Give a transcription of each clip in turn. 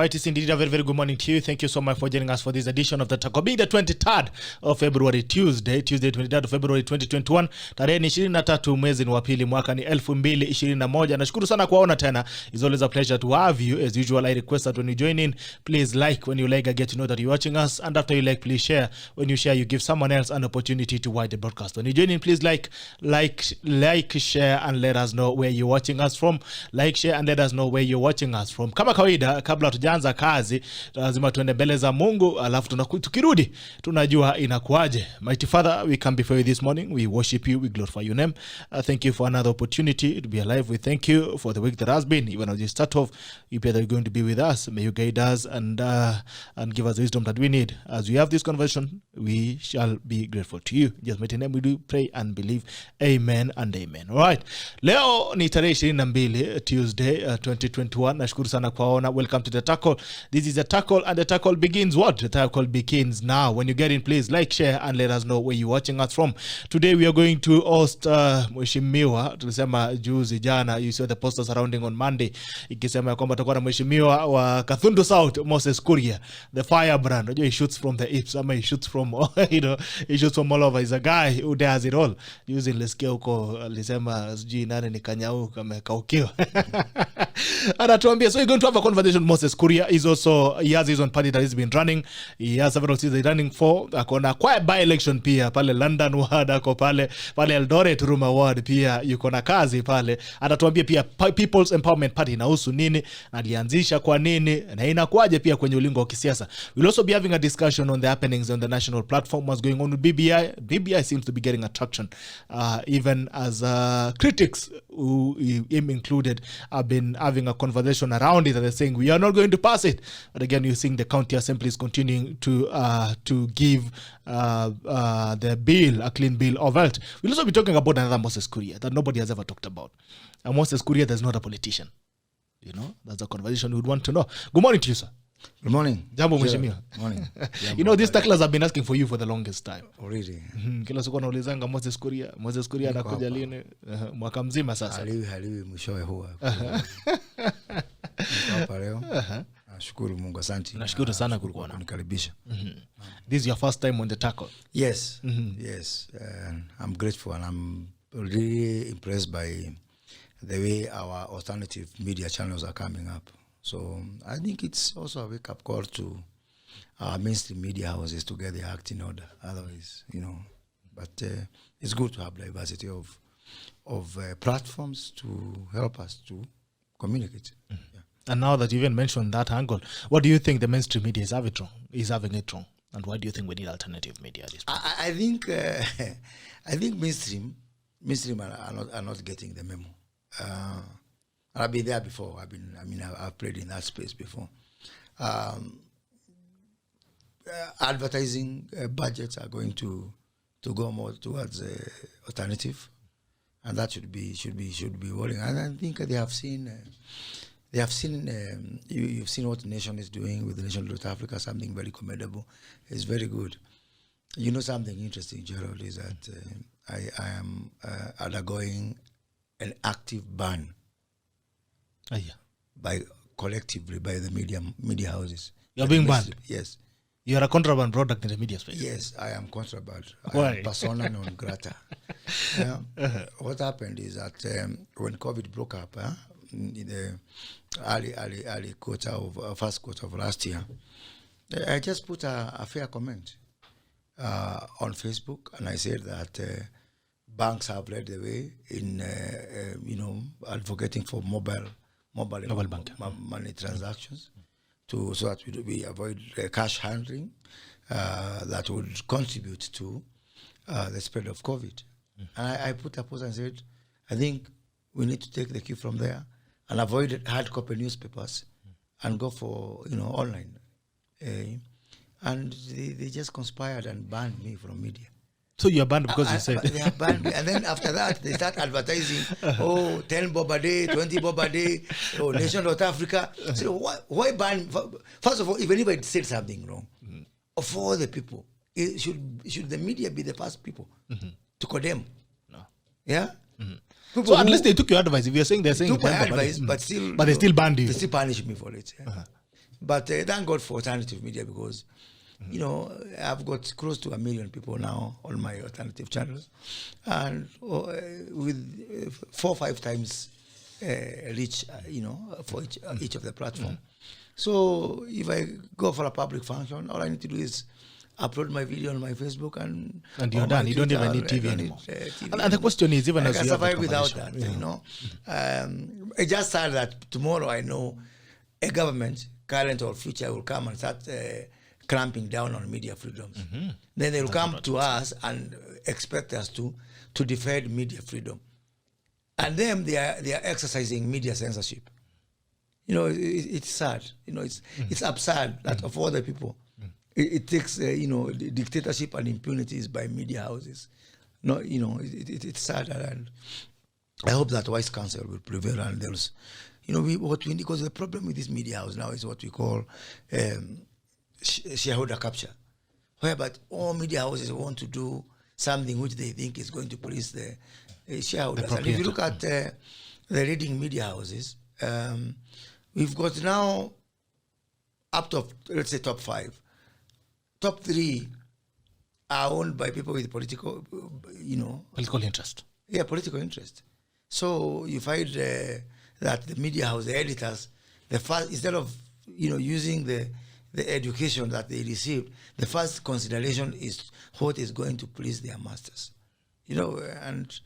right, it's indeed a very, very good morning to you. Thank you so much for joining us for this edition of the Tackle. Being the 23rd of February, Tuesday 23rd of February 2021. Tarehe ni 23 mwezi wa pili mwaka ni 2021. Nashukuru sana kuwaona tena. It's always a pleasure to have you. As usual, I request that when you join in, please like. When you like, I get to know that you're watching us. And after you like, please share. When you share, you give someone else an opportunity to watch the broadcast. When you join in, please like, share, and let us know where you're watching us from. Like, share, and let us know where you're watching us from. Kama kawaida, kabla tujaanza kazi, lazima tuende mbele za Mungu, alafu tukirudi tunajua inakuaje. Mighty Father, we come before you this morning. We worship you, we glorify your name. Thank you for another opportunity to be alive. We thank you for the week that has been. Even as you start off, you pray that you're going to be with us. May you guide us and give us the wisdom that we need. As we have this conversation, we shall be grateful to you. Just mighty name we do pray and believe. Amen and amen. All right. Leo ni tarehe 22 Tuesday 2021. Nashukuru sana kwaona. Welcome to the Tackle. This is the Tackle, and the Tackle begins what? The Tackle begins now. When you get in, please like, share, and let us know where you're watching us from. Today we are going to host Mheshimiwa. Tulisema juzi jana, you saw the poster surrounding on Monday ikisema kwamba tutakuwa na Mheshimiwa wa Gatundu South, Moses Kuria, the firebrand. He shoots from the hips. He shoots from he shoots from all over. He's a guy who does it all. Juzi nilisikia huko alisema sijui nani ni kanyau kama kaukiwa. Anatuambia, so we're going to have a conversation with Moses Kuria. He has his own party that he's been running. He has several seats he's running for. Akona quiet by-election pia pale London ward, ako pale Eldoret Ruma ward pia yuko na kazi pale. Anatuambia pia People's Empowerment Party inahusu nini, alianzisha kwa nini, na inakuaje pia kwenye ulingo wa kisiasa. We'll also be having a discussion on the happenings on the national platform, what's going on with BBI. BBI seems to be getting attraction, even as critics, who him included, have been having a conversation around it, and they're saying we are not going to pass it. But again, you're seeing the county assemblies continuing to give the bill a clean bill of health. We'll also be talking about another Moses Kuria that nobody has ever talked about. And Moses Kuria is not a politician. You know, that's a conversation we would want to know. Good morning to you, sir. Good morning. Jambo Mheshimiwa. Morning. You know, these tacklers have been asking for you for the longest time. Oh, really? Kila siku naulizanga Moses Kuria anakuja lini? Mwaka mzima sasa. Haliwi mwishowe huwa. Hapa leo. Nashukuru Mungu, asante. Nashukuru sana kukuona. Kunikaribisha. This is your first time on the Tackle. Yes. Yes. I'm grateful, and I'm really impressed by the way our alternative media channels are coming up. So I think it's also a wake-up call to our mainstream media houses to get their act in order. Otherwise, but it's good to have diversity of platforms to help us to communicate. Yeah. And now that you even mentioned that angle, what do you think the mainstream media is having it wrong? And why do you think we need alternative media at this point? I think mainstream are not getting the memo. I've been there before. I've played in that space before. Advertising budgets are going to go more towards alternative, and that should be worrying. And I think they have seen. You've seen what the nation is doing with the nation of South Africa. Something very commendable. It's very good. You know something interesting, Gerald, is that I am undergoing an active ban. Collectively by the media houses. You're being banned? Yes. You're a contraband product in the media space? Yes, I am contraband. Why? I am persona non grata. What happened is that when COVID broke up, in the early quarter of first quarter of last year, I just put a fair comment on Facebook, and I said that banks have led the way in advocating for mobile money transactions, so that we avoid cash handling that would contribute to the spread of COVID. And I put a post and said, I think we need to take the cue from there and avoid hard copy newspapers and go for online. And they just conspired and banned me from media. So you're banned because you said they have banned me. And then after that they start advertising 10 bob a day, 20 bob a day, nation North Africa. So why ban? First of all, even if I said something wrong, of all the people, should the media be the first people to condemn? No. Yeah. So at least they took your advice. If you're saying they're saying took my advice, but they still banned you. They still punish me for it. Yeah. But thank God for alternative media because, you know, I've got close to 1 million people now on my alternative channels, and with 4 or 5 times reach, you know, for each of the platform. So if I go for a public function, all I need to do is upload my video on my Facebook and you're done. You don't even need TV anymore. And the question is, even as I you have survive without that, you know. It just sad that tomorrow I know a government, current or future, will come and start clamping down on media freedoms. Then they will come to us and expect us to defend media freedom. And then they are exercising media censorship. You know, it's sad. You know, it's absurd that of all the people, it takes you know, the dictatorship and impunities by media houses. No, you know, it's sad, and I hope that wise counsel will prevail, and there's, you know, what we need, because the problem with this media house now is what we call shareholder capture, whereby all media houses want to do something which they think is going to please the shareholders. And if you look at the leading media houses, we've got now up to, let's say, top 5. Top 3 are owned by people with political, you know. Political interest. Yeah, political interest. So you find that the media house, the editors, instead of, you know, using the education that they received, the first consideration is what is going to please their masters. You know, and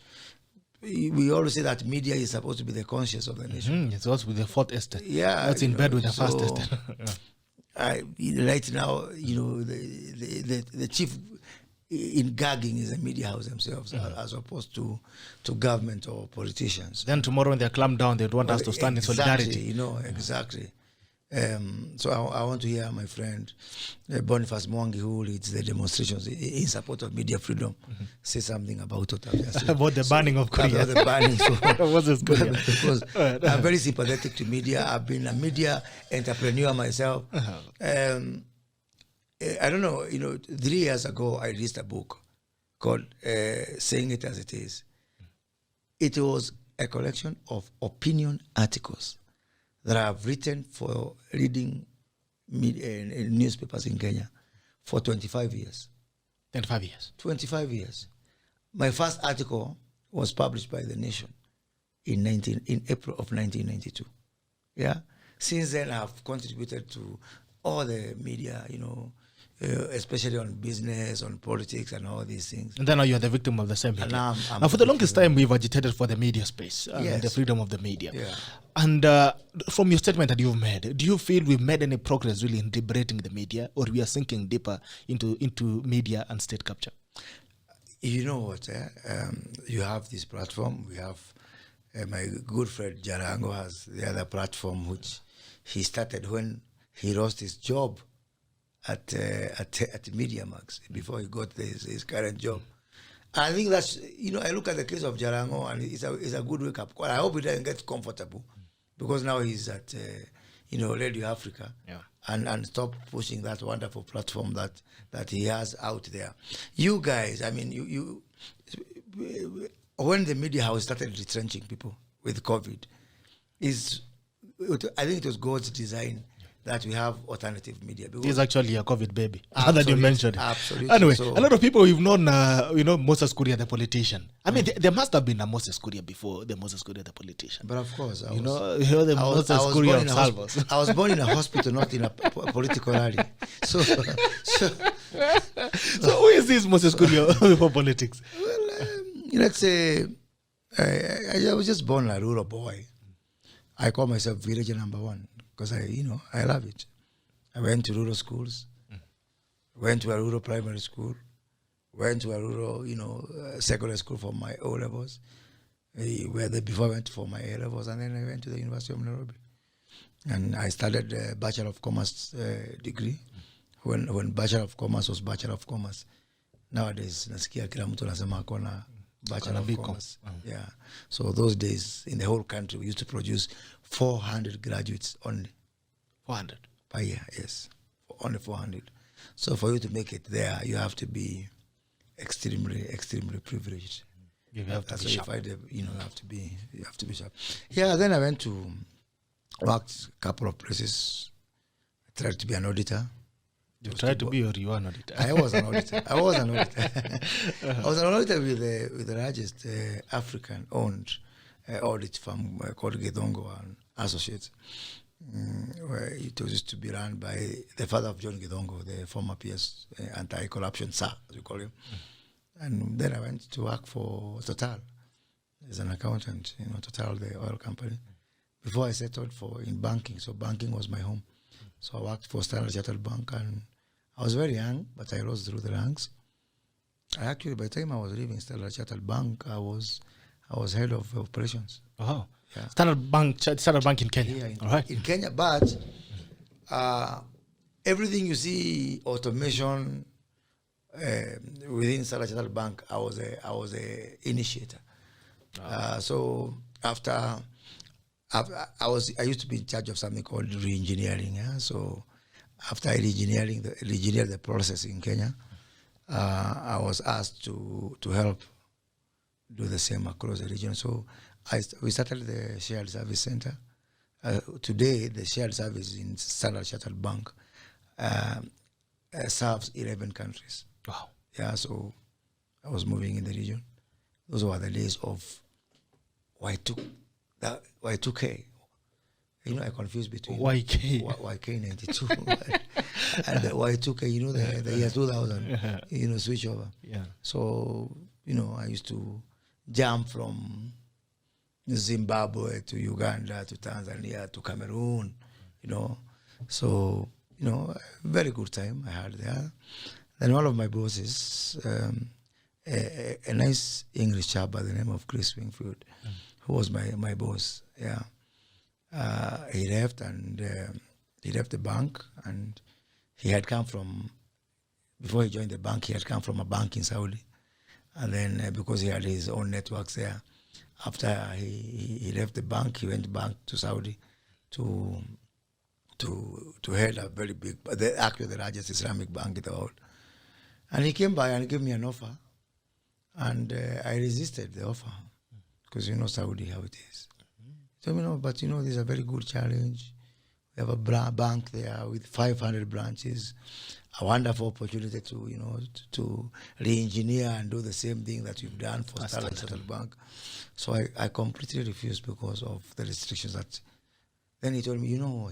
we always say that media is supposed to be the conscience of the nation. It's also with the fourth estate. Yeah. That's in bed with the first estate. Right now, you know, the chief in gagging is the media house themselves, as opposed to government or politicians. Then tomorrow when they clamp down, they want us to stand in solidarity. You know, exactly. So I want to hear my friend Boniface Mwangi, who leads the demonstrations in support of media freedom, say something about what I've just said. About the banning of Kuria. About the banning. Moses Kuria. Because I'm very sympathetic to media. I've been a media entrepreneur myself. I don't know, you know, 3 years ago I released a book called Saying It As It Is. It was a collection of opinion articles that I have written for leading newspapers in Kenya for 25 years. 25 years. 25 years. My first article was published by The Nation in April of 1992. Yeah. Since then, I have contributed to all the media, you know, especially on business, on politics, and all these things. And then now you are the victim of the same media. Now, for the longest time, we've agitated for the media space and the freedom of the media. Yeah. And from your statement that you've made, do you feel we've made any progress really in liberating the media, or we are sinking deeper into media and state capture? You know what? You have this platform. We have my good friend Jarango has the other platform, which he started when he lost his job at MediaMax before he got his current job. I think that's, you know, I look at the case of Jarango, and it's a good wake up call. I hope he doesn't get comfortable, because now he's at you know, Radio Africa, and stop pushing that wonderful platform that he has out there. You guys, I mean, you when the media house started retrenching people with COVID, I think it was God's design that we have alternative media. He's actually a COVID baby. Now that you mentioned it. Absolutely. Anyway, a lot of people we've known, you know, Moses Kuria, the politician. I mean, there must have been a Moses Kuria before the Moses Kuria, the politician. But of course, the Moses Kuria of Salvos. I was born in a hospital, not in a political rally. So who is this Moses Kuria for politics? Well, let's say I was just born a rural boy. I call myself villager number 1. Because I love it. I went to rural schools, went to a rural primary school, went to a rural, secondary school for my O levels, before I went for my A levels, and then I went to the University of Nairobi, and I started a Bachelor of Commerce degree. When Bachelor of Commerce was Bachelor of Commerce, nowadays nasikia kila mtu anasema akona Bachelor of Commerce. Yeah. So those days in the whole country we used to produce 400 graduates only. 400 per year, yes. Only 400. So for you to make it there, you have to be extremely, extremely privileged. You have to be sharp. You have to be sharp. Yeah, then I went to worked a couple of places. tried to be an auditor. You tried to be or you are an auditor? I was an auditor. I was an auditor with the largest African-owned audit firm called Gatundu and Associates, where it was used to be run by the father of John Gatundu, the former PS anti-corruption sir, as we call him. And then I went to work for Total as an accountant, Total, the oil company, before I settled in banking. So banking was my home. So I worked for Standard Chartered Bank, and I was very young, but I rose through the ranks. Actually, by the time I was leaving Standard Chartered Bank, I was head of operations. Oh, yeah. Standard Bank in Kenya. Yeah, all right. In Kenya, but everything you see automation within Standard Chartered Bank, I was a initiator. So after I used to be in charge of something called re-engineering. Yeah? So after I re-engineered the process in Kenya, I was asked to help do the same across the region. So we started the Shared Service Center. Today, the shared service in Standard Chartered Bank serves 11 countries. Wow. Yeah, so I was moving in the region. Those were the days of Y2K. I confused between YK 92 and the Y2K, the year 2000, switch over. Yeah. So, I used to jump from Zimbabwe to Uganda to Tanzania to Cameroon, So, very good time I had there. Then one of my bosses, a nice English chap by the name of Chris Wingfield, who was my boss, yeah. He left, and he left the bank, and he had come from, before he joined the bank, he had come from a bank in Saudi. And then because he had his own networks there, after he left the bank, he went back to Saudi to head a very big, actually the largest Islamic bank in the world. And he came by and gave me an offer, and I resisted the offer because Saudi how it is. So but this is a very good challenge. We have a bank there with 500 branches, a wonderful opportunity to re-engineer and do the same thing that you've done for Standard Chartered Bank. So I completely refused because of the restrictions. Then he told me, you know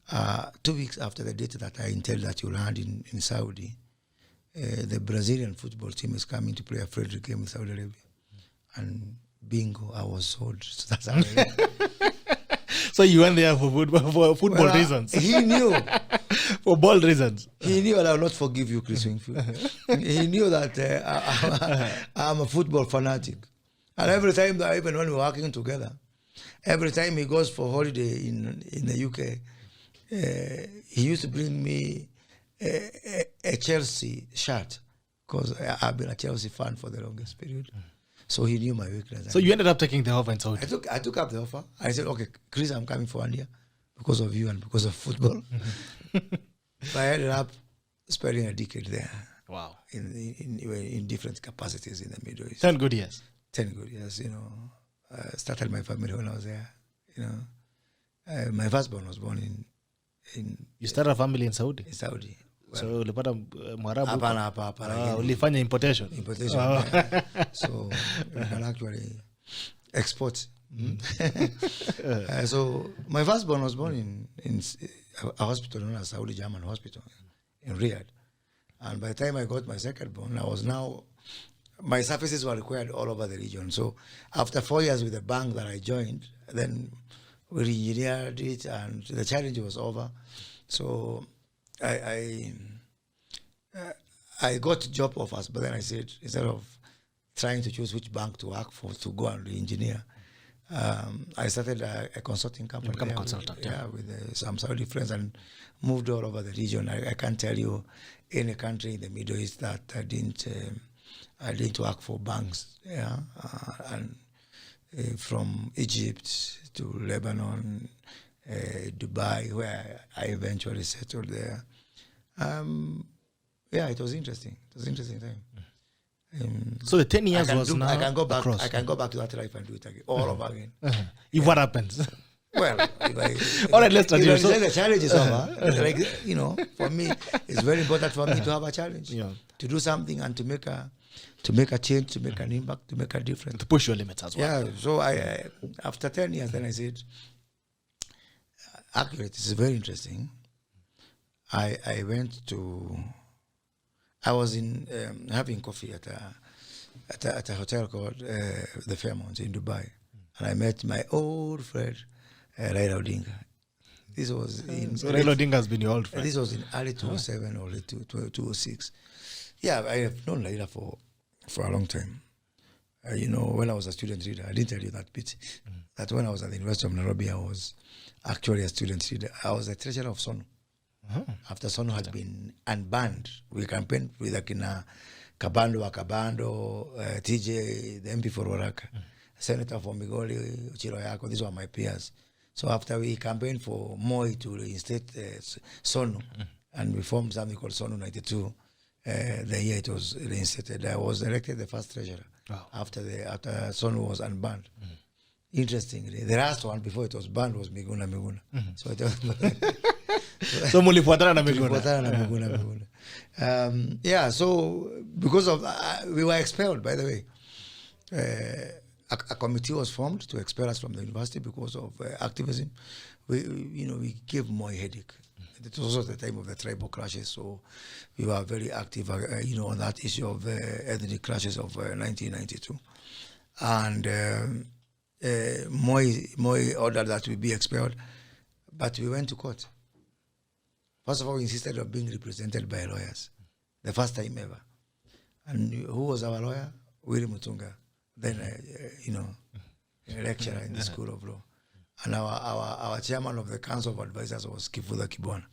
what? 2 weeks after the date that I intend that you land in Saudi, the Brazilian football team is coming to play a friendly game with Saudi Arabia. And bingo, I was sold. So that's how I So you went there for football reasons? He knew. For bold reasons? He knew, and I will not forgive you, Chris Wingfield. He knew that I'm a football fanatic. And every time, even when we're working together, every time he goes for holiday in the UK, he used to bring me a Chelsea shirt, because I've been a Chelsea fan for the longest period. So he knew my weakness. So you ended up taking the offer in Saudi? I took up the offer. I said, okay, Chris, I'm coming for 1 year because of you and because of football. So I ended up spending a decade there. Wow. In different capacities in the Middle East. 10 good years. 10 good years, started my family when I was there, My firstborn was born in You started a family in Saudi? In Saudi. So ulipata Mwarabu? Hapana. Ulifanya importation? Importation, yeah. So we can actually export. So my firstborn was born in a hospital known as Saudi German Hospital in Riyadh. And by the time I got my secondborn, my services were required all over the region. So after 4 years with the bank that I joined, then we re-engineered it and the challenge was over. So I got job offers, but then I said, instead of trying to choose which bank to work for to go and re-engineer, I started a consulting company. Become a consultant, with some Saudi friends, and moved all over the region. I can't tell you any country in the Middle East that I didn't work for banks. Yeah, and from Egypt to Lebanon, Dubai, where I eventually settled there. It was interesting. It was an interesting time. So the 10 years was now I can go back. across. I can go back to that life and do it again, all over again. If what happens? Well, All right, let's continue. So, the challenge is over. Like, for me, it's very important for me to have a challenge, to do something and to make a change, to make an impact, to make a difference, to push your limits as well. Yeah. So I after 10 years, then I said, actually, this is very interesting. I was in having coffee at a hotel called the Fairmont in Dubai, and I met my old friend Raila Odinga. This was in so Raila Odinga has been your old friend. This was in early 2007 or 2006. Yeah, I have known Raila for a long time. When I was a student leader, I didn't tell you that bit. That when I was at the University of Nairobi, I was actually a student leader. I was the treasurer of SONU. After SONU had been unbanned, we campaigned with Kabando, TJ, the MP for Waraka, Senator for Migoli, Uchiro Yako. These were my peers. So after we campaigned for Moi to reinstate SONU, and we formed something called SONU 92, the year it was reinstated, I was elected the first treasurer after SONU was unbanned. Interestingly, the last one before it was banned was Miguna. So it was so mulifuatana na Miguna. Yeah, so because of we were expelled, by the way. A committee was formed to expel us from the university because of activism. We gave more headache. It was also the time of the tribal clashes, so we were very active, on that issue of ethnic clashes of 1992. And Moi ordered that we be expelled, but we went to court. First of all, we insisted on being represented by lawyers, the first time ever. And who was our lawyer? Willie Mutunga, then a lecturer in the School of Law. And our chairman of the Council of Advisors was Kifuda Kibwana.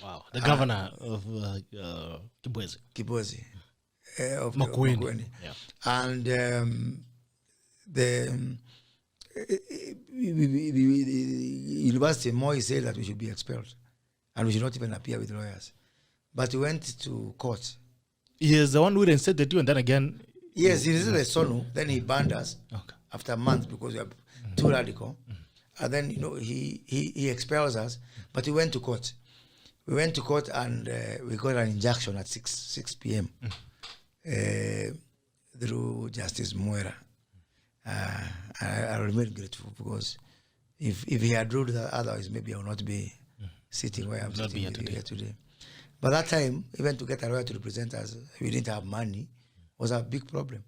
Wow, the governor of Kibwezi. Of Makueni. Yeah. And the university, Moi said that we should be expelled and we should not even appear with lawyers. But we went to court. He is the one who reinstated you, and then again... Yes, he reinstated SONU, then he banned us after a month because we are too radical. And then, he expels us, but we went to court. We went to court and we got an injunction at 6 p.m. Through Justice Muera. I remain grateful because if he had ruled that otherwise, maybe I would not be sitting where I'm sitting here today. But that time, even to get a lawyer to represent us, we didn't have money, was a big problem.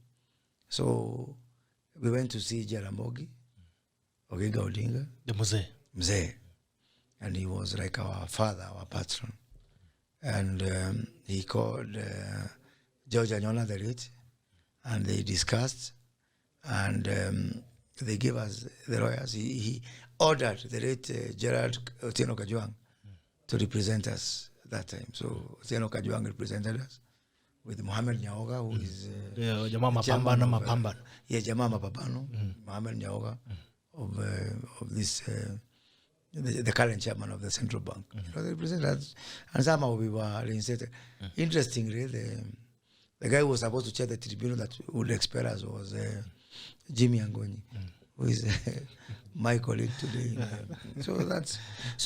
So we went to see Jaramogi, Oginga Odinga. The Mzee. And he was like our father, our patron. And he called George Anyona the late, and they discussed, and they gave us the lawyers. He ordered the late Gerald Otieno Kajwang to represent us that time. So Otieno Kajwang represented us with Mohamed Nyaoga, who is Jamaa Mapambano. Jamaa Mapambano, Mohamed Nyaoga of this the current chairman of the central bank. They represented us, and somehow we were reinstated. Interestingly, the guy who was supposed to chair the tribunal that would expel us was Jimmy Angonyi, who is my colleague today. So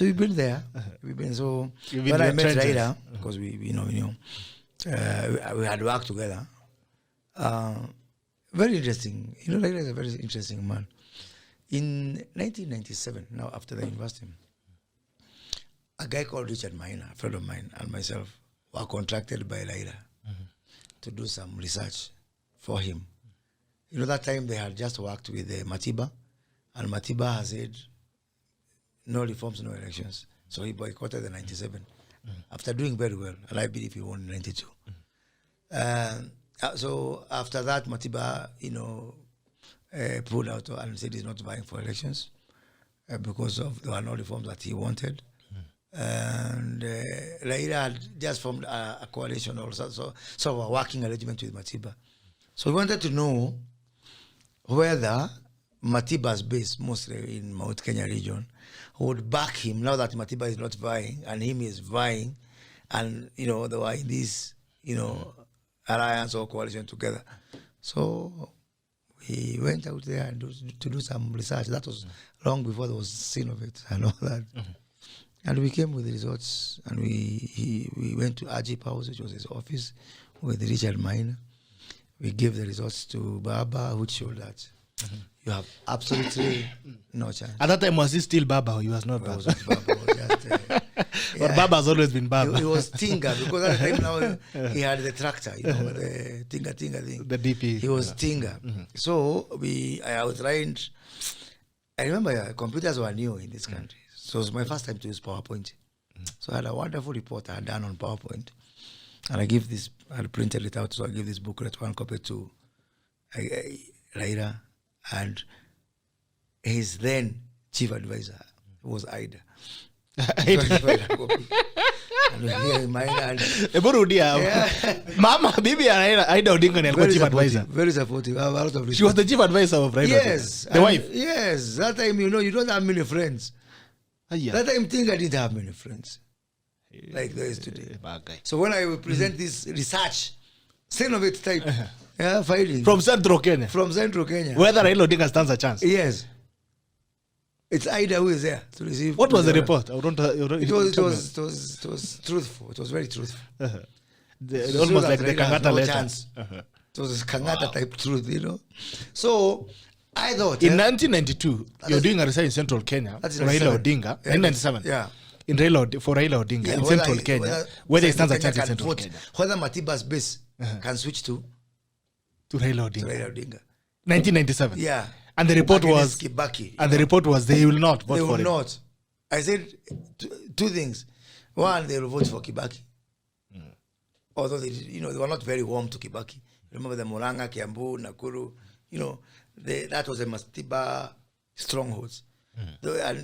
we've been there. When I met Raila, because we had worked together. Very interesting. Raila is a very interesting man. In 1997, now after the university, a guy called Richard Maina, a friend of mine, and myself were contracted by Raila to do some research for him. That time they had just worked with Matiba, and Matiba has said, no reforms, no elections. So he boycotted the 97 after doing very well, and I believe he won in 92. So after that, Matiba, pulled out and said he's not vying for elections because there were no reforms that he wanted. And Raila had just formed a coalition or so a working arrangement with Matiba. So we wanted to know whether Matiba's base, mostly in Mount Kenya region, would back him now that Matiba is not vying and him is vying, and they were in this alliance or coalition together. So we went out there and to do some research. That was long before there was scene of it and all that. And we came with the results, and we went to Ajip House, which was his office, with Richard Minor. We gave the results to Baba, which showed that you have absolutely no chance. At that time, was he still Baba or he was not Baba? It was not Baba. It was just, But Baba has always been Baba. He was Tinga, because at the time now he had the tractor, the Tinga thing. The DP. He was Tinga. So I was trying. I remember computers were new in this country. So it was my first time to use PowerPoint. So I had a wonderful report I had done on PowerPoint. And I had printed it out, so I gave this booklet, one copy to Raila, and his then chief advisor was Ida. Mama, bibi Aida Odinga ni alikuwa chief advisor. Very supportive. I have a lot of respect. She was the chief advisor of Raila. Yes. The wife. Yes. That time, you don't have many friends. That time, I didn't have many friends like there is today. So when I will present this research, Senate type, fighting From Central Kenya. Whether Raila Odinga stands a chance. Yes. It's Ida who is there to receive. What was the report? It was truthful. It was very truthful. Almost like the Kangata letter. It was a Kangata type truth, So I thought in 1992, you're doing a research in Central Kenya for Raila Odinga. 1997. Yeah. For Raila Odinga in Central Kenya, whether he stands a chance in Central Kenya. Whether Matiba's base can switch to Raila Odinga. 1997. Yeah. And the report was Kibaki. And the report was they will not vote for him. They will not. I said two things. One, they will vote for Kibaki. Although they were not very warm to Kibaki. Remember the Murang'a, Kiambu, Nakuru, that was a Matiba strongholds. And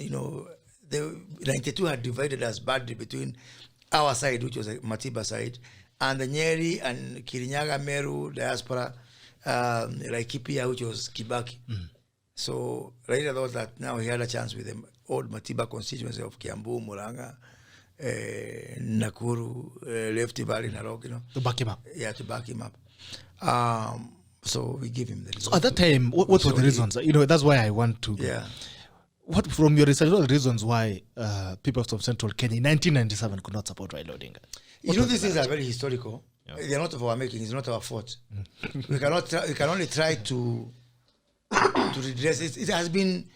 the 92 had divided us badly between our side, which was a Matiba side, and the Nyeri and Kirinyaga, Meru, diaspora, Laikipia, which was Kibaki. So Raila thought that now he had a chance with the old Matiba constituency of Kiambu, Murang'a, Nakuru, Lefty Valley, Narok, to back him up. Yeah, to back him up. So we give him the results. So at that time, what were the reasons? That's why I want to. Yeah. What from your research? What are the reasons why people from Central Kenya in 1997 could not support Raila Odinga? These things are very historical. Yeah. They are not of our making. It's not our fault. We can only try to redress it. It has been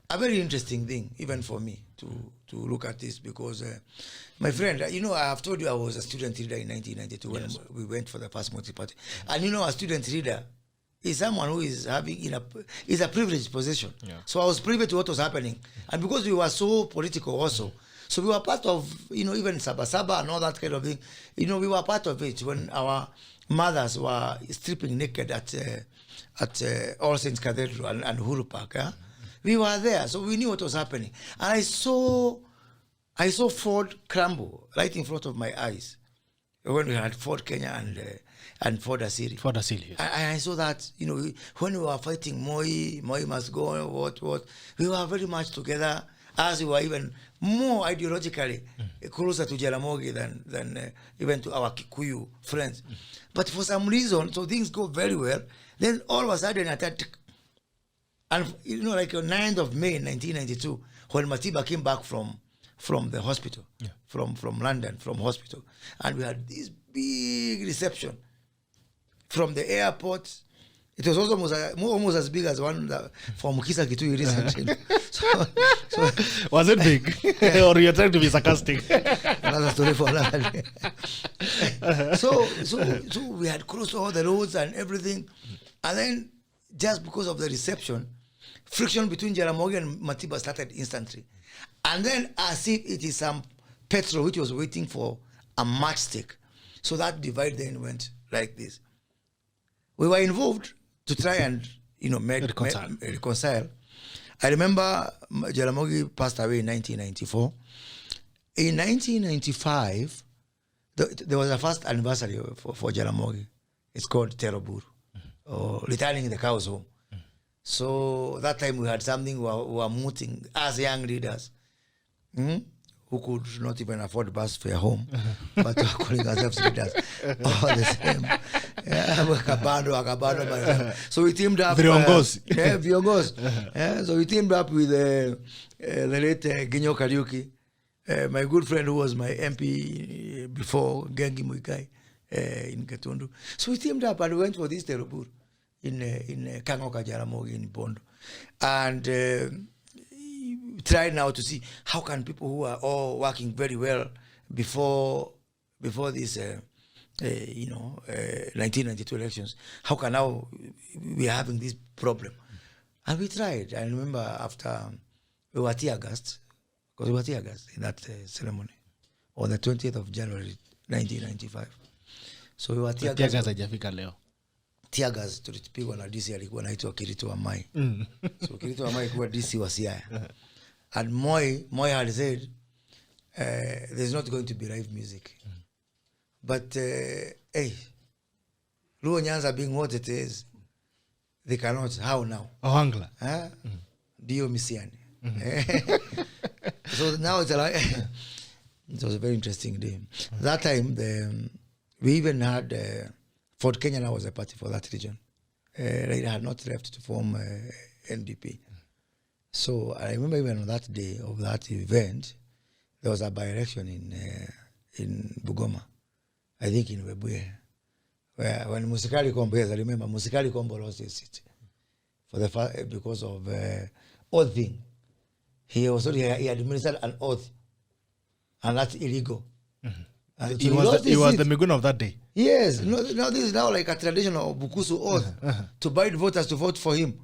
a very interesting thing, even for me, to look at this, because my friend, I have told you I was a student leader in 1992 when we went for the first multi-party. And a student leader is someone who is is a privileged position. Yeah. So I was privy to what was happening. And because we were so political also, so we were part of, even Sabasaba and all that kind of thing. We were part of it when our mothers were stripping naked at All Saints Cathedral and Uhuru Park. We were there, so we knew what was happening. And I saw Ford crumble right in front of my eyes when we had Ford Kenya and Ford Asili. Ford Asili, yes. And I saw that, when we were fighting Moi must go, what, we were very much together, as we were even more ideologically closer to Jaramogi than even to our Kikuyu friends. But for some reason, so things go very well. Then all of a sudden, attack. And, like on 9th of May 1992, when Matiba came back from the hospital, from London, from hospital, and we had this big reception from the airport. It was also almost as big as one for Mukisa Kitui recently. So, was it big? Or you're trying to be sarcastic? Another story for another day. So we had crossed all the roads and everything. And then, just because of the reception, friction between Jaramogi and Matiba started instantly. And then, as if it is some petrol which was waiting for a matchstick. So that divide then went like this. We were involved to try and, reconcile. I remember Jaramogi passed away in 1994. In 1995, there was a first anniversary for Jaramogi. It's called Teroburu, or returning the cows home. So that time we had something we were mooting as young leaders, who could not even afford bus fare home, but we were calling ourselves leaders all the same. Akabando. So we teamed up. Viongozi. Viongozi. So we teamed up with the late Ginyo Kariuki, my good friend who was my MP before, Gengi Muigai, in Gatundu. So we teamed up and we went for this Terubur in Kangoka Jaramogi in Bondo. And tried now to see how can people who are all working very well before this 1992 elections, how can now we are having this problem? And we tried. I remember after we were tear gassed, because we were tear gassed in that ceremony on the 20th of January 1995. So we were tear gassed. Tear gas tulipigwa na DC alikuwa anaitwa Kirito Amai. So Kirito Amai kuwa DC wa Siaya. And Moi had said there's not going to be live music. But hey, Luo Nyanza being what it is, they cannot. How now? Ohangla. Dio Misiani. So now it's like it was a very interesting day. That time we even had Fort Kenya now was a party for that region. They had not left to form NDP. So I remember even on that day of that event, there was a by-election in Bugoma, I think in Webuye, where when Musikali Kombo, yes, I remember Musikali Kombo lost his seat for the because of oath thing. He administered an oath, and that's illegal. And he was the Miguna of that day. Yes, no, this is now like a tradition of Bukusu oath to bind voters to vote for him.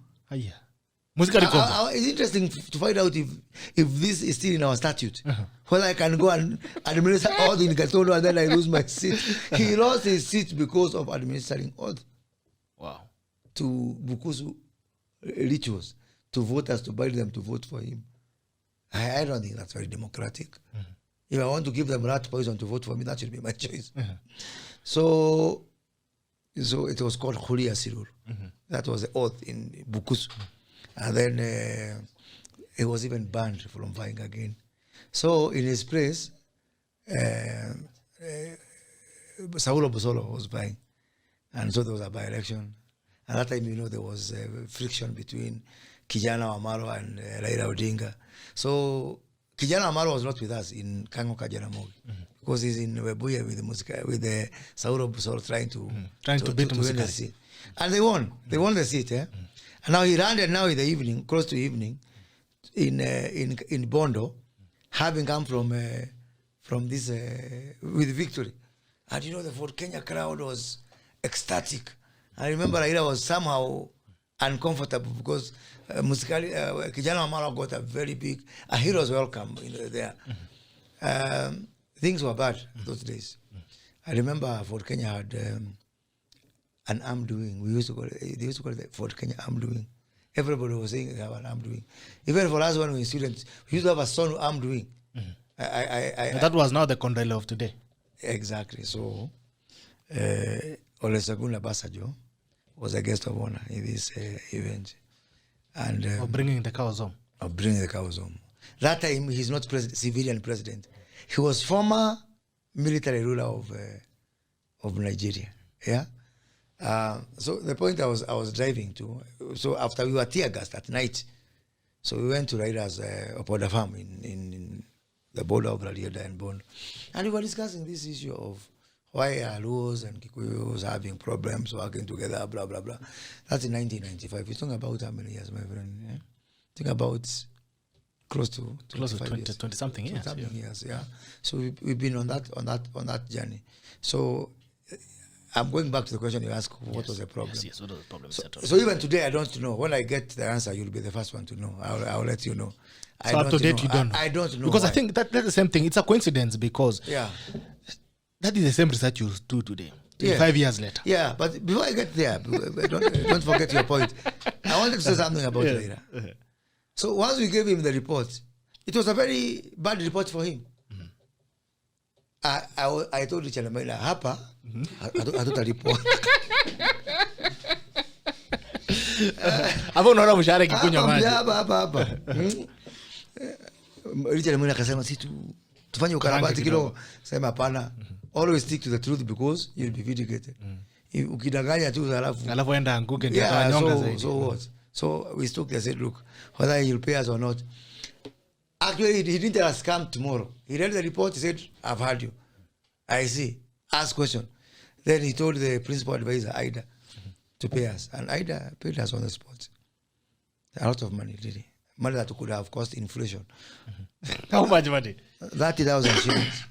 It's interesting to find out if this is still in our statute. Whether I can go and administer oath in Gatundu and then I lose my seat. He lost his seat because of administering oath. Wow. To Bukusu rituals, to voters, to bind them to vote for him. I don't think that's very democratic. If I want to give them rat poison to vote for me, that should be my choice. So it was called Kuria Sirur. That was the oath in Bukusu. And then he was even banned from vying again. So in his place, Saulo Busolo was vying. And so there was a by-election. At that time, there was friction between Kijana Amaro and Raila Odinga. So Kijana Amaro was not with us in Kangoka Jaramogi because he's in Webuye with the Saulo Busolo trying to beat Musikali. And they won. They won the seat. And now he landed now in the evening, close to evening, in Bondo, having come from this with victory. And the Fort Kenya crowd was ecstatic. I remember Raila was somehow uncomfortable because Musikali, Kijana Amaro got a very big, a hero's welcome there. Things were bad those days. I remember Fort Kenya had an arm doing. They used to call it Fort Kenya arm doing. Everybody was saying they have an arm doing. Even for us when we were students, we used to have a son arm doing. That was now the Kondele of today. Exactly. So, Olusegun Obasanjo was a guest of honor in this event. And of bringing the cows home. That time, he's not civilian president. He was former military ruler of Nigeria. Yeah. So the point I was driving to. So after we were tear gassed at night, so we went to Raida's Opoda farm in the border of Radiada and Bond, and we were discussing this issue of why are Luos and Kikuyos having problems working together, blah blah blah. That's in 1995. We're talking about how many years, my friend? Yeah? Think about close to 20 something years. Years, yeah. So we've been on that journey. So I'm going back to the question you asked, what was the problem? Yes, what was the problem? So even today, I don't know. When I get the answer, you'll be the first one to know. I'll let you know. So up to date, you don't know. I don't know. Because why. I think that's the same thing. It's a coincidence because that is the same research you do today, 5 years later. Yeah, but before I get there, don't forget your point. I wanted to say something about Raila. So once we gave him the report, it was a very bad report for him. I told Richard Maila, hapa, hatutalipwa. Hapo unaona mshahara kikunywa maji. Hapa. Richard Maila akasema tufanye ukarabati kidogo. Sema hapana. Always stick to the truth because you'll be vindicated. ukidanganya tu alafu enda anguke ndio atanyonga zaidi. So what? So we took the said, look, whether he'll pay us or not. Actually, he didn't tell us come tomorrow. He read the report. He said, I've heard you. I see. Ask question. Then he told the principal advisor, Ida, to pay us. And Ida paid us on the spot. A lot of money, really. Money that could have cost inflation. How much money? 30,000 shillings.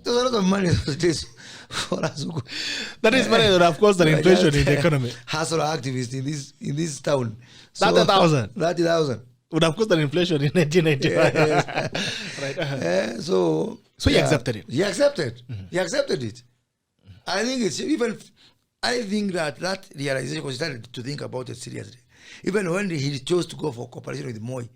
There's a lot of money those days for us. That is money that have caused an inflation in the economy. Hustle activists in this town. 30,000. 30,000. Would have caused an inflation in 1985. Right. So he accepted it. He accepted. He accepted it. I think it's even. I think that realization, because he started to think about it seriously. Even when he chose to go for cooperation with Moi,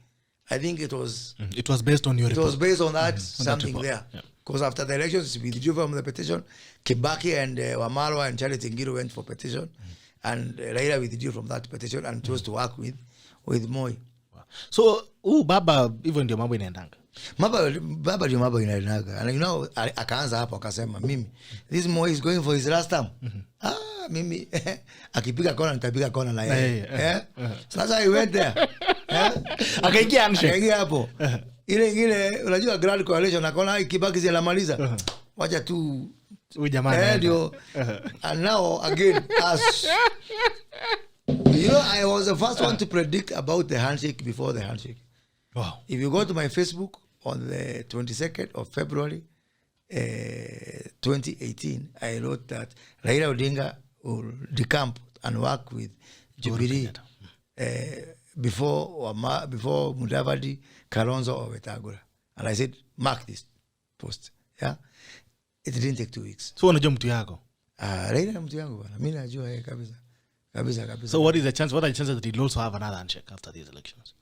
I think it was. It was based on your report. It was based on that something on that there. Because after the elections, we withdrew from the petition. Kibaki and Wamalwa and Charlie Tingiru went for petition, and Raila withdrew from that petition and chose to work with Moi. So, baba even ndio mambo inaendanga. Baba ndio mambo inaendanga. And you know, akaanza hapo akasema mimi this Moi is going for his last term. Mimi akipiga kona nitapiga kona na yeye. Sasa he went there. Akaingia handshake. Akaingia hapo. Ile ingine unajua grand coalition akaona Kibaki zilamaliza. Wacha tu jamaa ndio. And now again as you know, I was the first one to predict about the handshake before the handshake. Wow. If you go to my Facebook on the 22nd of February 2018, I wrote that Raila Odinga will decamp and work with Jubilee before Mudavadi, Kalonzo or Wetangula. And I said, mark this post. Yeah. It didn't take 2 weeks. So unajua mtu yako? Raila mtu yangu bana. Mimi najua yeye kabisa. So what are the chances that he'll also have another handshake after these elections?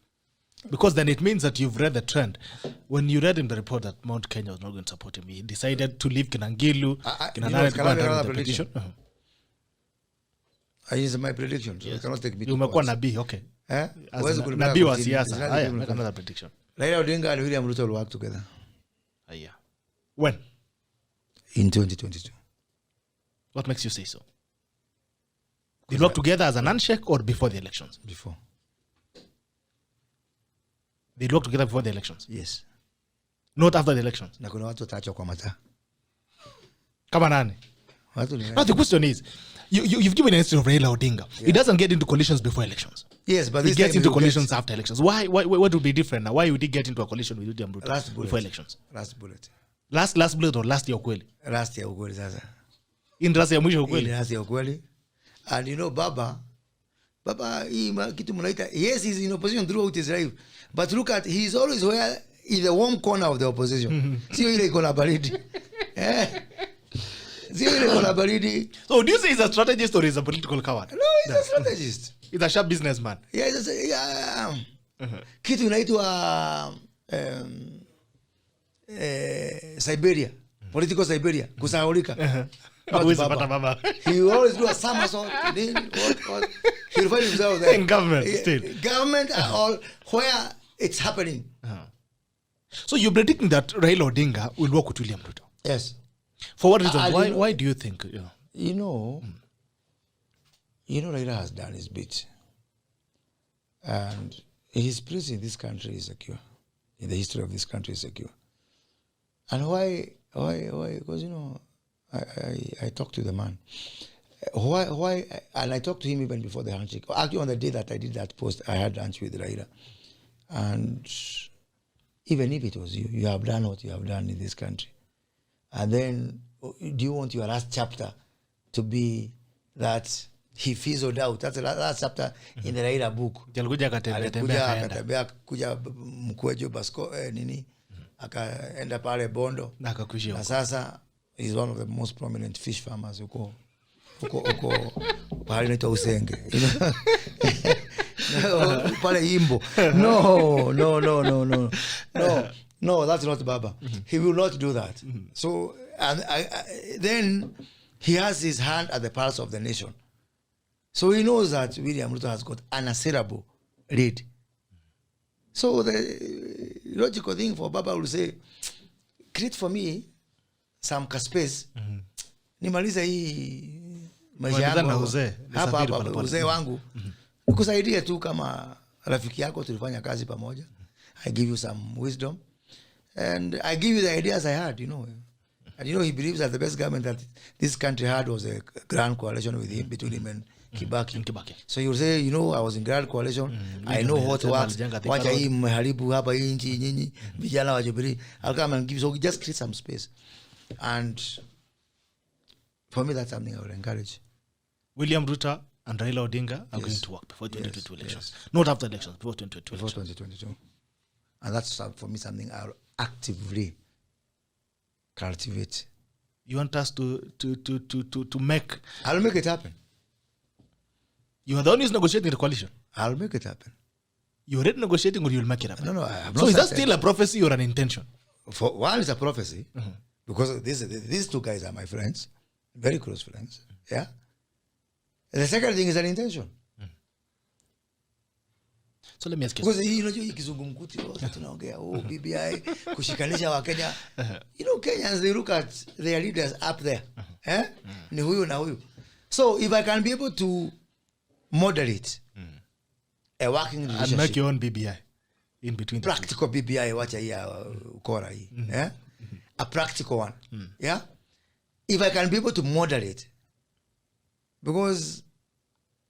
Because then it means that you've read the trend. When you read in the report that Mount Kenya was not going to support him, he decided to leave Kinangilu. The prediction. Is my prediction. So yes. You cannot take me to court. Nabii, okay. Nabii wa siasa. Haya, make another prediction. Raila Odinga and William Ruto will work together. When? In 2022. What makes you say so? They work together as an handshake or before the elections? Before. They work together before the elections? Yes. Not after the elections? Na kuna watu watachwa kwa mata. Kama nani? Now the question is, you've given an instance of Raila Odinga. Yeah. He doesn't get into coalitions before elections. Yes, but he gets into coalitions after elections. Why what would be different now? Why would he get into a coalition with William Ruto before elections? Last bullet. Last bullet or last year ukweli? Last year ukweli sasa. In last year mwisho ukweli? In last year ukweli. And you know, Baba, kitu munaita, yes, he's in opposition throughout his life. But look at, he's always where in the warm corner of the opposition. Sio ile iko na baridi. Sio ile iko na baridi. So do you say he's a strategist or he's a political coward? No, he's a strategist. He's a sharp businessman. Yeah, kitu inaitwa Siberia. Political Siberia. Kusahaulika. Baba. He will always do a somersault. He'll find himself there. In government, still. Government all where it's happening. So you're predicting that Raila Odinga will work with William Ruto? Yes. For what reason? Why do you think? You know, Raila has done his bit. And his place in this country is secure. In the history of this country is secure. And why? Because, I talked to the man. Why? And I talked to him even before the handshake. Actually, on the day that I did that post, I had lunch with Raila. And even if it was you have done what you have done in this country. And then, do you want your last chapter to be that he fizzled out? That's the last chapter in the Raila book. Alikuja kuja mkwejo basko nini akaenda pale Bondo na sasa he's one of the most prominent fish farmers huko pale inaitwa Usenge, pale Imbo. No, that's not Baba. He will not do that. So and then he has his hand at the pulse of the nation. So he knows that William Ruto has got an unassailable lead. So the logical thing for Baba will say, create for me some space nimaliza hii maisha yangu hapa uzee wangu nikusaidia tu kama rafiki yako, tulifanya kazi pamoja. I give you some wisdom and I give you the ideas I had, and he believes that the best government that this country had was a grand coalition with him, between him and Kibaki. So you say, I was in grand coalition, I know what works. Wacha hii mharibu hapa hii nchi nyinyi vijana wa Jubilee. I'll come and give, so just create some space. And for me, that's something I would encourage. William Ruto and Raila Odinga are going to work before 2022 elections. Not after elections, before 2022 elections. Before 2022. And that's, for me, something I'll actively cultivate. You want us to make... I'll make it happen. You are the one who's negotiating the coalition? I'll make it happen. You're already negotiating or you'll make it happen? No, I'm so is that still a prophecy or an intention? For one, it's a prophecy. Because these two guys are my friends. Very close friends. Yeah? And the second thing is an intention. So let me ask you. Because hii kizungumkuti tunaongea BBI kushikanisha wa Kenya. Kenyans, they look at their leaders up there. Ni huyu na huyu. So if I can be able to moderate a working relationship and make your own BBI in between, practical BBI, wacha hii ukora hii. A practical one. Yeah? If I can be able to moderate, because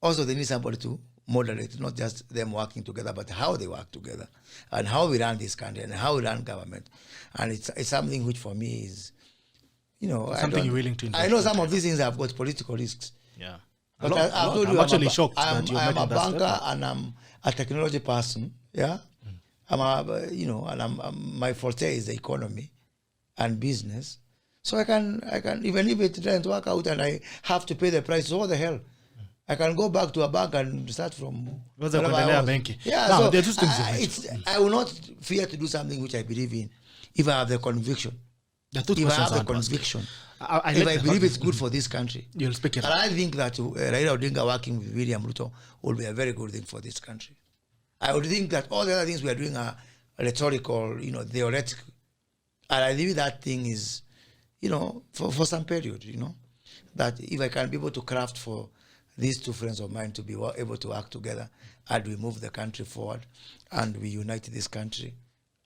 also they need somebody to moderate, not just them working together, but how they work together and how we run this country and how we run government. And it's something which for me is, something you're willing to invest. I know some of these things have got political risks. Yeah. But I'm actually shocked I'm a banker step. and I'm a technology person. Yeah. My forte is the economy and business. So I can, even if it doesn't work out and I have to pay the price, so what the hell? I can go back to a bank and start from Yeah, now, so I will not fear to do something which I believe in if I have the conviction. If I have the conviction. If I believe it's good for this country. You'll speak it. And I think that Raila Odinga working with William Ruto will be a very good thing for this country. I would think that all the other things we are doing are rhetorical, theoretical. And I believe that thing is, for some period, that if I can be able to craft for these two friends of mine to be able to work together and we move the country forward and we unite this country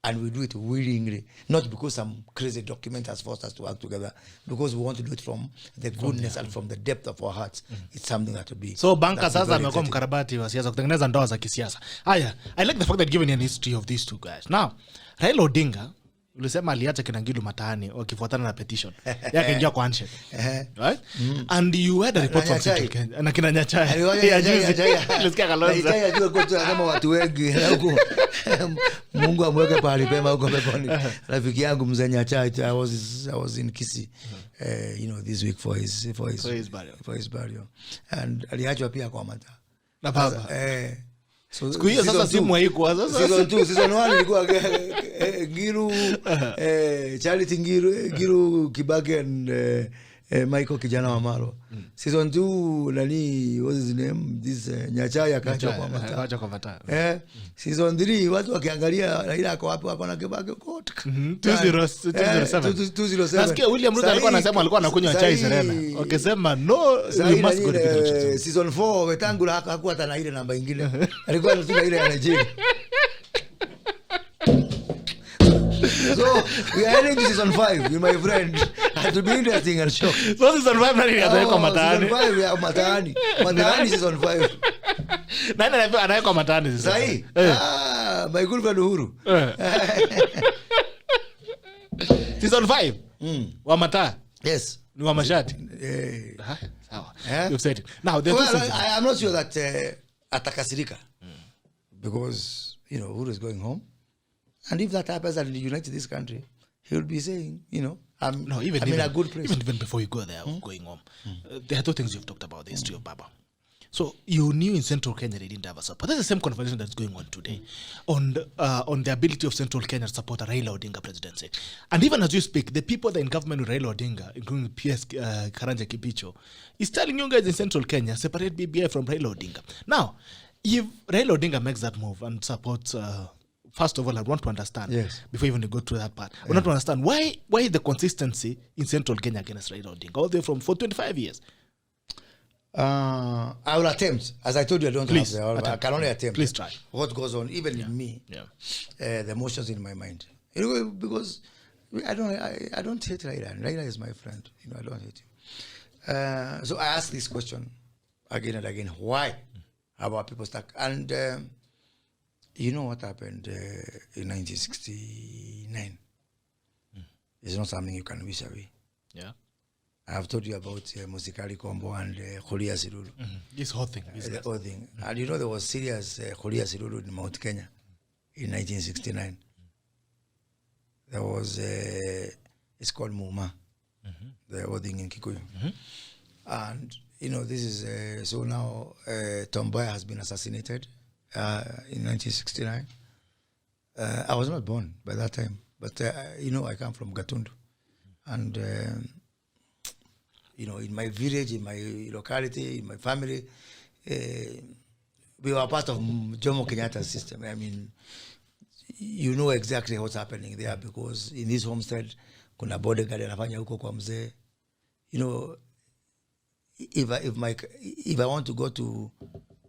and we do it willingly, not because some crazy document has forced us to work together, because we want to do it from the goodness and from the depth of our hearts. It's something that will be... So banka sasa amekuwa mkarabati wa siasa kutengeneza ndoa za kisiasa. Haya, I like the fact that given an history of these two guys. Now, Raila Odinga ulisema aliacha kina Ngilu mataani wakifuatana na petition yake ingia kwa handshake, right? And you had a report from Central Kenya na kina Nyachai alisikia Kalonzo ajua kwa kama watu wengi Mungu amweke pahali pema huko peponi. Rafiki yangu mzee Nyachai, I was in Kisii this week for his burial and aliachwa pia kwa mata na baba So, siku hiyo sasa simu haikuwa sasa season 1 ilikuwa Ngiru Charity Ngiru Kibaki and Michael kijana wa Maro. Season 2 nani was his name, this Nyachai akacha kwa mata. Season 3 watu wakiangalia Raila ako wapi, wako na Kibaki kote 207. Nasikia William Ruto alikuwa anasema alikuwa anakunywa chai Serena. Wakisema no, you must go to the season 4 Wetangula hakuwa hata na ile namba nyingine. Alikuwa anatumia ile ya Nigeria. So we are heading to season 5 with my friend. It will be interesting and shock. So season 5 nani anaweka mataani? Season 5 ya mataani. Mataani season 5. Nani anaweka mataani sasa? Sahi. My good friend Uhuru. Season 5. Wa mataa. Yes. Ni wa mashati. Sawa. You've said it. Now I am not sure that atakasirika. Because Uhuru is going home. And if that happens and unite this country, he will be saying, I'm in a good place. Even before you go there, going home, there are two things you've talked about, the history of Baba. So you knew in Central Kenya they didn't have a support. That's the same conversation that's going on today on the ability of Central Kenya to support a Raila Odinga presidency. And even as you speak, the people that are in government with Raila Odinga, including PS Karanja Kibicho, is telling you guys in Central Kenya, separate BBI from Raila Odinga. Now, if Raila Odinga makes that move and supports first of all, I want to understand, Yes. before even go to that part, I want to understand why the consistency in Central Kenya against Raila Odinga, all the way for 25 years. I will attempt. As I told you, I don't Please, have the. I can only attempt. Please try. What goes on, even in me, the emotions in my mind. Because I don't hate Raila. Raila is my friend. I don't hate him. So I ask this question again and again: why our people stuck? And you know what happened in 1969? It's not something you can wish away. Yeah. I've told you about Musikali Kombo and Kuria Sirulu. This whole thing. The whole thing. And there was serious Kuria Sirulu in Mount Kenya in 1969. There was, it's called Muma, the whole thing in Kikuyu. And, this is, so now Tom Mboya has been assassinated in 1969. I was not born by that time, but, I come from Gatundu. And, in my village, in my locality, in my family, we were part of Jomo Kenyatta's system. I mean, you know exactly what's happening there because in this homestead, kuna bodyguard anafanya huko kwa mzee. If I want to go to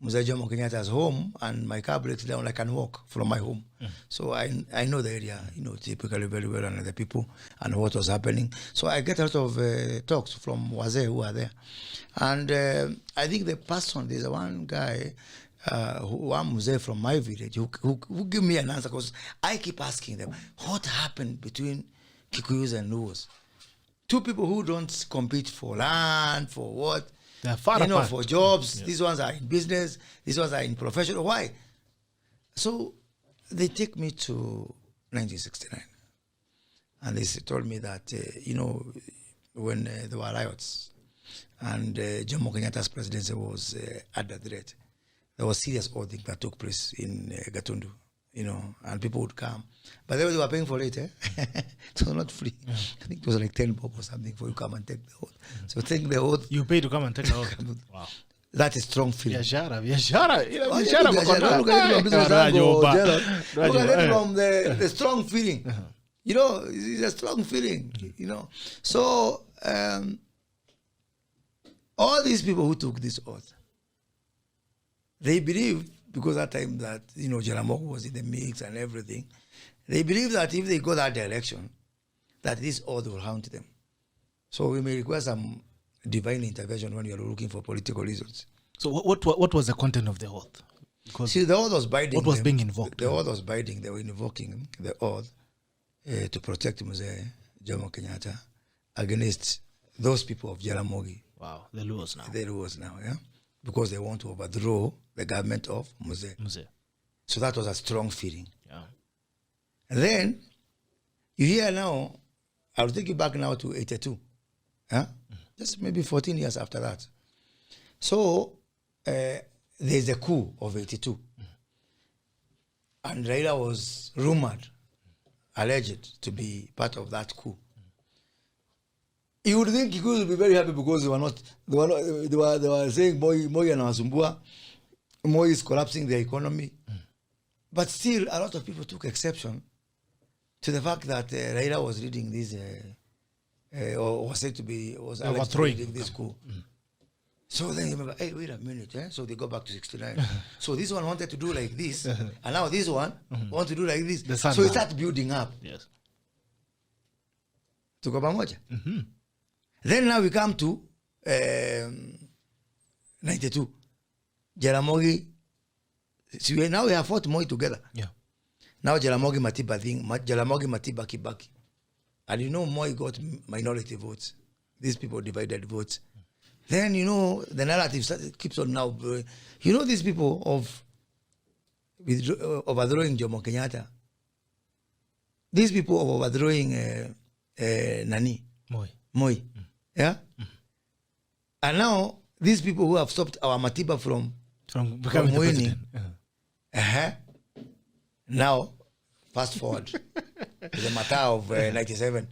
Mzee Jomo Kenyatta's home and my car breaks down, I can walk from my home. So I know the area, typically very well and the people and what was happening. So I get a lot of talks from Wazee who are there. And I think the person, there's one guy who I'm Mzee from my village who give me an answer because I keep asking them, what happened between Kikuyus and Luos? Two people who don't compete for land, for what? They're far apart. For jobs. Yeah. These ones are in business. These ones are in professional. Why? So they take me to 1969. And they told me that, when there were riots and Jomo Kenyatta's presidency was under threat, there was serious auditing that took place in Gatundu, and people would come. But they were paying for it, eh? It was not free. Yeah. I think it was like 10 bob or something for you to come and take the oath. So take the oath. You pay to come and take the oath. Wow. That is strong feeling. Biashara. Look at it from the strong feeling. It's a strong feeling, So, all these people who took this oath, they believe, because at that time that, Jaramogi was in the mix and everything, they believe that if they go that direction, that this oath will haunt them. So we may require some divine intervention when you are looking for political reasons. So what was the content of the oath? Because see, the oath was binding. What was being invoked? The oath was binding. They were invoking the oath to protect Mzee Jomo Kenyatta against those people of Jaramogi. Wow, the Luos now. The Luos now, yeah? Because they want to overthrow the government of Mzee. So that was a strong feeling. Yeah. And then, you hear now, I'll take you back now to 82. Huh? Just maybe 14 years after that. So, there's a coup of 82. And Raila was rumored, alleged to be part of that coup. You would think he could be very happy because they were saying Moi anawasumbua, Moi is collapsing the economy. But still, a lot of people took exception to the fact that Raila was leading this, or was said to be, was leading this coup. So then you remember, hey, wait a minute, eh? So they go back to 69. So this one wanted to do like this, and now this one wants to do like this. So it starts building up. Yes. Tuko pamoja? Then now we come to 92. Jaramogi. See, now we have fought Moi together. Yeah. Now Jaramogi Matiba Kibaki. And Moi got minority votes. These people divided votes. Then, the narrative keeps on now. These people of overthrowing Jomo Kenyatta. These people of overthrowing Moi. Yeah? And now, these people who have stopped our Matiba from becoming winning. Now, fast forward to the matter of 97.